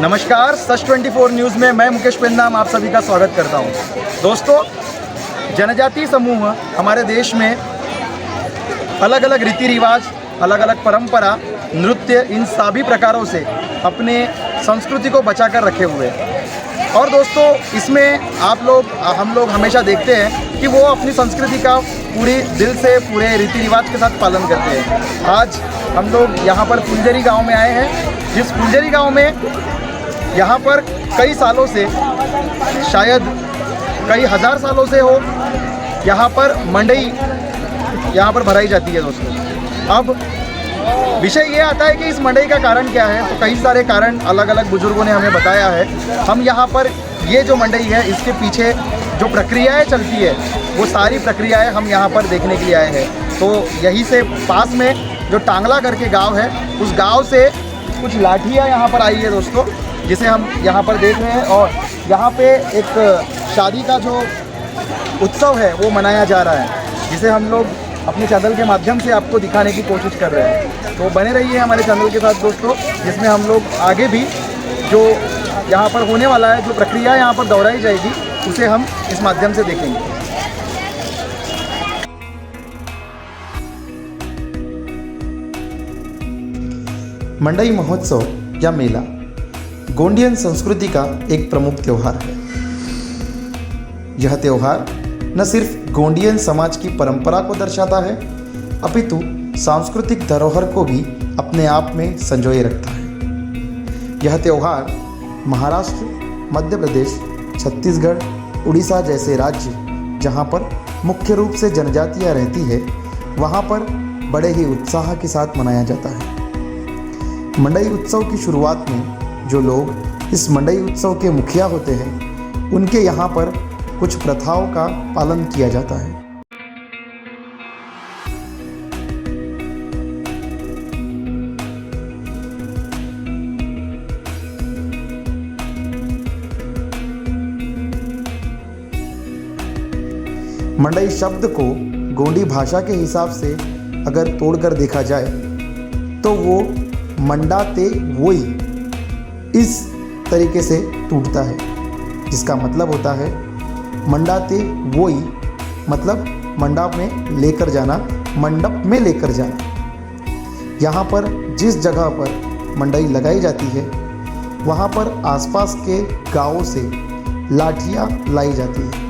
नमस्कार, सच 24 न्यूज़ में मैं मुकेश पेन्नाम आप सभी का स्वागत करता हूं। दोस्तों, जनजातीय समूह हमारे देश में अलग अलग रीति रिवाज, अलग अलग परंपरा, नृत्य, इन सभी प्रकारों से अपने संस्कृति को बचा कर रखे हुए हैं। और दोस्तों, इसमें हम लोग हमेशा देखते हैं कि वो अपनी संस्कृति का पूरी दिल से पूरे रीति रिवाज के साथ पालन करते हैं। आज हम लोग यहाँ पर फुलझरी गांव में आए हैं। जिस फुलझरी गांव में यहाँ पर कई सालों से, शायद कई हज़ार सालों से हो, यहाँ पर मंडई यहाँ पर भराई जाती है। दोस्तों, अब विषय ये आता है कि इस मंडई का कारण क्या है। तो कई सारे कारण अलग अलग बुजुर्गों ने हमें बताया है। हम यहाँ पर ये जो मंडई है, इसके पीछे जो प्रक्रियाएं चलती है, वो सारी प्रक्रियाएं हम यहाँ पर देखने के लिए आए हैं। तो यहीं से पास में जो टांगला करके गांव है, उस गांव से कुछ लाठियाँ यहाँ पर आई है दोस्तों, जिसे हम यहाँ पर देख रहे हैं। और यहाँ पे एक शादी का जो उत्सव है वो मनाया जा रहा है, जिसे हम लोग अपने चैनल के माध्यम से आपको दिखाने की कोशिश कर रहे हैं। तो बने रहिए हमारे चैनल के साथ दोस्तों, जिसमें हम लोग आगे भी जो यहाँ पर होने वाला है, जो प्रक्रिया यहाँ पर दोहराई जाएगी, उसे हम इस माध्यम से देखेंगे। मंडई महोत्सव या मेला गोंडियन संस्कृति का एक प्रमुख त्यौहार है। यह त्यौहार न सिर्फ गोंडियन समाज की परंपरा को दर्शाता है, अपितु सांस्कृतिक धरोहर को भी अपने आप में संजोए रखता है। यह त्यौहार महाराष्ट्र, मध्य प्रदेश, छत्तीसगढ़, उड़ीसा जैसे राज्य जहाँ पर मुख्य रूप से जनजातियाँ रहती है, वहाँ पर बड़े ही उत्साह के साथ मनाया जाता है। मंडई उत्सव की शुरुआत में जो लोग इस मंडई उत्सव के मुखिया होते हैं, उनके यहाँ पर कुछ प्रथाओं का पालन किया जाता है। मंडई शब्द को गोंडी भाषा के हिसाब से अगर तोड़कर देखा जाए तो वो मंडा ते वोई इस तरीके से टूटता है, जिसका मतलब होता है मंडा ते वोई, मतलब मंडप में लेकर जाना, मंडप में लेकर जाना। यहाँ पर जिस जगह पर मंडई लगाई जाती है, वहाँ पर आसपास के गांवों से लाठियाँ लाई जाती है।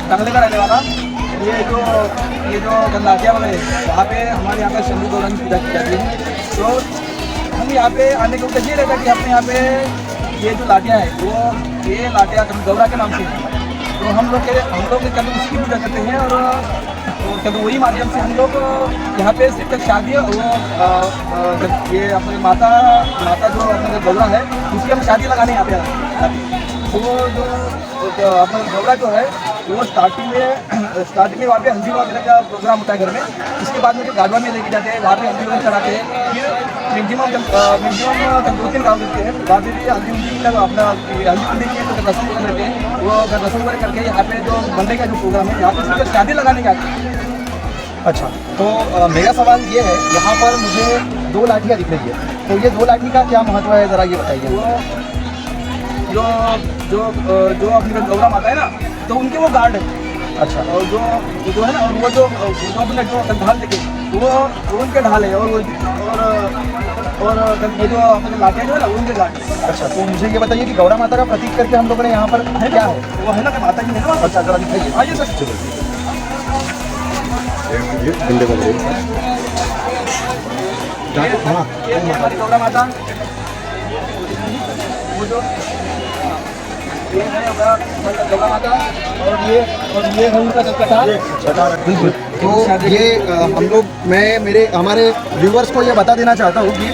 टांगले का रहने वाला। ये जो गंदाकिया वगैरह, वहाँ पे हमारे यहाँ पे शंभू गौरव की पूजा की जाती है। तो हम यहाँ पे आने का उद्देश्य ये रहता है कि अपने यहाँ पे ये जो लाठियाँ हैं, वो ये लाठियाँ गौरा के नाम से हैं। तो हम लोग कभी उसकी पूजा करते हैं। और कभी वही माध्यम से हम लोग यहाँ पे सिर्फ शादी, वो ये अपने माता जो अपने गौरा है, उसकी हम शादी लगाने यहाँ पे आते हैं। तो जो अपना गौरा जो है, वो स्टार्टिंग में वहाँ पे हल्दी वगैरह का प्रोग्राम होता है घर में। उसके बाद में जो गाड़वा में लेके जाते हैं, वहाँ पे हल्दी वगैरह चढ़ाते हैं। फिर मैक्सिमम 2-3 गाँव देते हैं, वहाँ पे भी हल्दी अपना हल्दी की जो रस्म वगैरह रहते हैं, वो रस्म वगैरह करके यहाँ पे जो मंडई का जो प्रोग्राम है, यहाँ पे सिर्फ शादी लगाने का आते हैं। अच्छा, तो मेरा सवाल ये है, यहाँ पर मुझे 2 लाठियाँ दिख रही है, तो ये 2 लाठी का क्या महत्व है, ज़रा ये बताइए। जो अपनी गौरा माता है ना, तो उनके वो गार्ड है। अच्छा, और जो है ना, और वो जो अपने जो ढाल देखे, वो उनके ढाल है। और ये जो अपने लाठियाँ जो है ना, वो उनके गार्ड है। अच्छा, तो मुझे ये बताइए कि गौरा माता का प्रतीक करके हम लोगों ने यहाँ पर है क्या है, वो है ना कि माता जी है ना। अच्छा, जरा दिखाइए। आइए सर, ये हमारी गौरा माता, वो जो ये है होगा मतलब गंगा माता और ये है उनका कथा। तो ये हम लोग हमारे व्यूवर्स को ये बता देना चाहता हूँ कि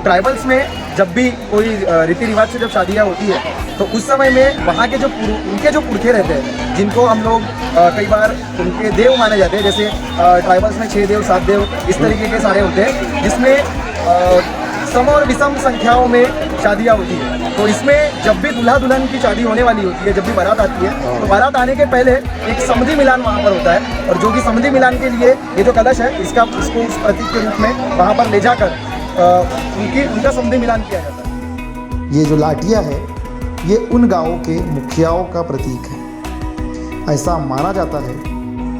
ट्राइबल्स में जब भी कोई रीति रिवाज से जब शादियाँ होती है तो उस समय में वहाँ के उनके जो पुरखे रहते हैं, जिनको हम लोग कई बार उनके देव माने जाते हैं, जैसे ट्राइबल्स में 6 देव 7 देव इस तरीके के सारे होते हैं, जिसमें सम और विषम संख्याओं में शादियाँ होती है। तो इसमें जब भी दूल्हा दुल्हन की शादी होने वाली होती है, जब भी बारात आती है, तो बारात आने के पहले एक समधि मिलान वहाँ पर होता है, और जो कि समधि मिलान के लिए ये जो कलश है इसको उस प्रतीक के रूप में वहाँ पर ले जाकर उनका समधि मिलान किया जाता है। ये जो लाठिया है ये उन गांवों के मुखियाओं का प्रतीक है। ऐसा माना जाता है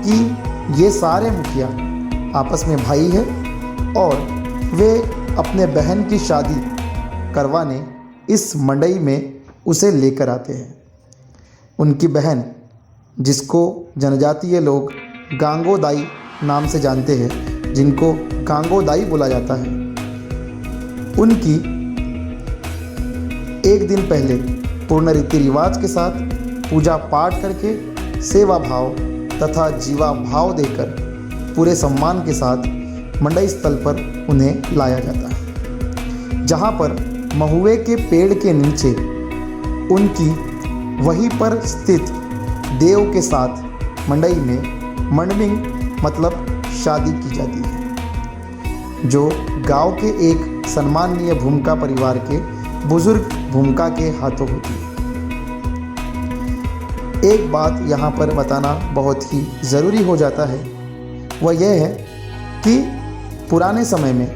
कि ये सारे मुखिया आपस में भाई है और वे अपने बहन की शादी करवाने इस मंडई में उसे लेकर आते हैं। उनकी बहन, जिसको जनजातीय लोग गांगो दाई नाम से जानते हैं, जिनको गांगो दाई बोला जाता है, उनकी एक दिन पहले पूर्ण रीति रिवाज के साथ पूजा पाठ करके सेवा भाव तथा जीवा भाव देकर पूरे सम्मान के साथ मंडई स्थल पर उन्हें लाया जाता है, जहाँ पर महुए के पेड़ के नीचे उनकी वहीं पर स्थित देव के साथ मंडई में मंडमिंग मतलब शादी की जाती है, जो गांव के एक सम्माननीय भूमिका परिवार के बुजुर्ग भूमिका के हाथों होती है। एक बात यहाँ पर बताना बहुत ही ज़रूरी हो जाता है, वह यह है कि पुराने समय में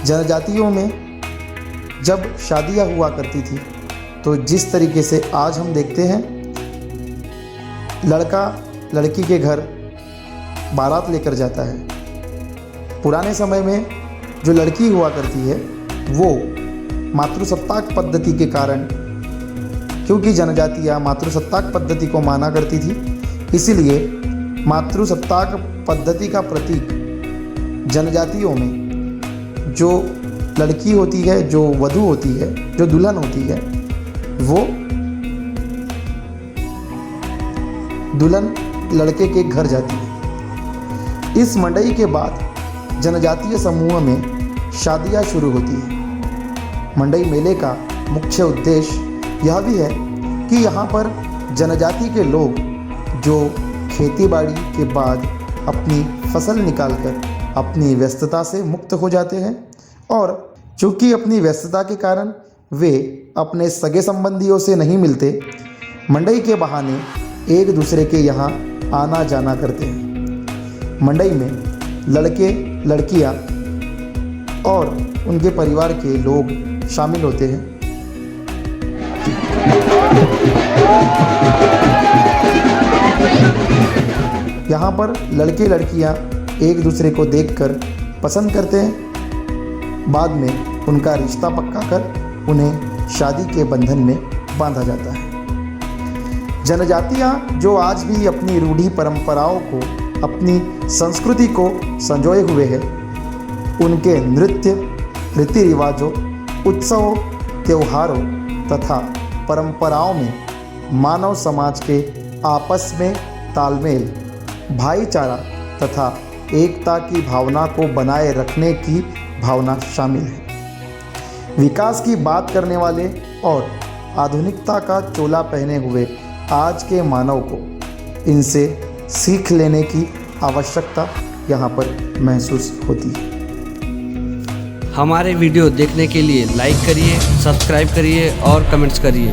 जनजातियों में जब शादियाँ हुआ करती थी तो जिस तरीके से आज हम देखते हैं, लड़का लड़की के घर बारात लेकर जाता है, पुराने समय में जो लड़की हुआ करती है वो मातृसत्ताक पद्धति के कारण, क्योंकि जनजातियाँ मातृसत्ताक पद्धति को माना करती थी, इसीलिए मातृसत्ताक पद्धति का प्रतीक जनजातियों में जो लड़की होती है, जो वधू होती है, जो दुल्हन होती है, वो दुल्हन लड़के के घर जाती है। इस मंडई के बाद जनजातीय समूह में शादियाँ शुरू होती हैं। मंडई मेले का मुख्य उद्देश्य यह भी है कि यहाँ पर जनजाति के लोग जो खेतीबाड़ी के बाद अपनी फसल निकालकर अपनी व्यस्तता से मुक्त हो जाते हैं, और चूँकि अपनी व्यस्तता के कारण वे अपने सगे संबंधियों से नहीं मिलते, मंडई के बहाने एक दूसरे के यहाँ आना जाना करते हैं। मंडई में लड़के लड़कियाँ और उनके परिवार के लोग शामिल होते हैं। यहाँ पर लड़के लड़कियाँ एक दूसरे को देखकर पसंद करते हैं, बाद में उनका रिश्ता पक्का कर उन्हें शादी के बंधन में बांधा जाता है। जनजातियाँ जो आज भी अपनी रूढ़ी परंपराओं को, अपनी संस्कृति को संजोए हुए हैं, उनके नृत्य, रीति रिवाजों, उत्सवों, त्योहारों तथा परंपराओं में मानव समाज के आपस में तालमेल, भाईचारा तथा एकता की भावना को बनाए रखने की भावना शामिल है। विकास की बात करने वाले और आधुनिकता का चोला पहने हुए आज के मानव को इनसे सीख लेने की आवश्यकता यहाँ पर महसूस होती है। हमारे वीडियो देखने के लिए लाइक करिए, सब्सक्राइब करिए और कमेंट्स करिए।